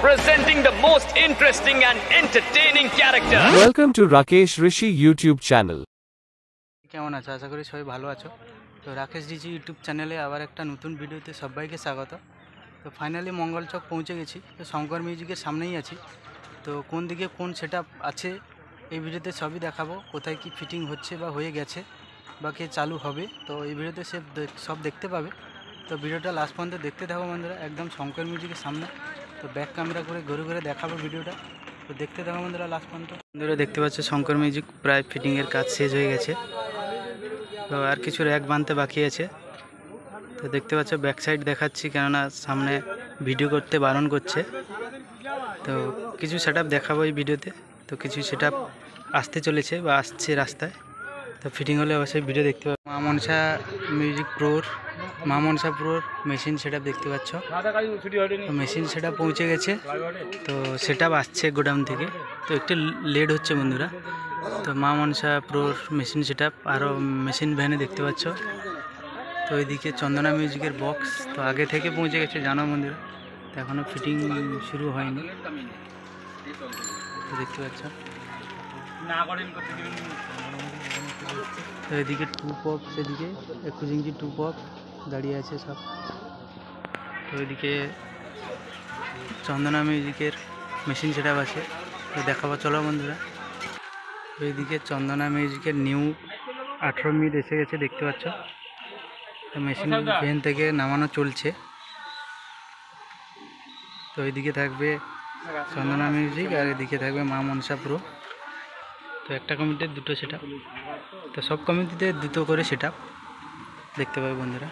presenting the most interesting and entertaining character. Welcome to Rakesh Rishi YouTube channel. কেমন আছো? আশা করি সবাই ভালো আছো। তো রাকেশ রিচি ইউটিউব চ্যানেলে আবার একটা নতুন ভিডিওতে সবাইকে স্বাগত। তো ফাইনালি মঙ্গলচক পৌঁছে গেছি। তো শঙ্কর মিউজিকের সামনেই আছি। তো কোন দিকে কোন সেটআপ আছে এই ভিডিওতে সবই দেখাবো, কোথায় কি ফিটিং হচ্ছে বা হয়ে গেছে বা কে চালু হবে। তো এই ভিডিওতে সব দেখতে পাবে। তো ভিডিওটা লাস্ট পর্যন্ত দেখতে থাকো বন্ধুরা, একদম শঙ্কর মিউজিকের সামনে। তো ব্যাক ক্যামেরা করে ঘুরে ঘুরে দেখাবো ভিডিওটা। তো দেখতে থাকো বন্ধুরা লাস্ট পর্যন্ত। বন্ধুরা দেখতে পাচ্ছ শঙ্কর মিউজিক প্রায় ফিটিংয়ের কাজ শেষ হয়ে গেছে। তো আর কিছু র্যাক বানতে বাকি আছে। তো দেখতে পাচ্ছ ব্যাক সাইড দেখাচ্ছি, কেননা সামনে ভিডিও করতে বারণ করছে। তো কিছু সেটআপ দেখাবো এই ভিডিওতে। তো কিছু সেটআপ আসতে চলেছে বা আসছে রাস্তায়। তো ফিটিং হলে অবশ্যই ভিডিও দেখতে পাবো। মা মনসা মিউজিক প্রোর মেশিন সেটআপ দেখতে পাচ্ছ। তো মেশিন সেটআপ পৌঁছে গেছে। তো সেটআপ আসছে গোডাউন থেকে। তো একটু লেট হচ্ছে বন্ধুরা। তো মা মনসা প্রোর মেশিন সেটআপ আরও মেশিন ভ্যানে দেখতে পাচ্ছ। তো এদিকে চন্দনা মিউজিকের বক্স তো আগে থেকে পৌঁছে গেছে জানো বন্ধুরা। তো এখনও ফিটিং শুরু হয়নি। তো দেখতে পাচ্ছ। তো এদিকে টু পপ, সেদিকে 21 ইঞ্চি টু পপ দাঁড়িয়ে আছে সব। তো এদিকে চন্দনা মিউজিকের মেশিন সেটআপ আছে। তো দেখাবো চলো বন্ধুরা। তো এইদিকে চন্দনা মিউজিকের নিউ 18 মিনিট এসে গেছে দেখতে পাচ্ছ। তো মেশিন ভ্যান থেকে নামানো চলছে। তো এইদিকে থাকবে চন্দনা মিউজিক আর এদিকে থাকবে মা মনসা প্রো। তো একটা কমিটির দুটো সেটআপ। তো সব কমিটিতে দুটো করে সেটআপ দেখতে পাবে বন্ধুরা।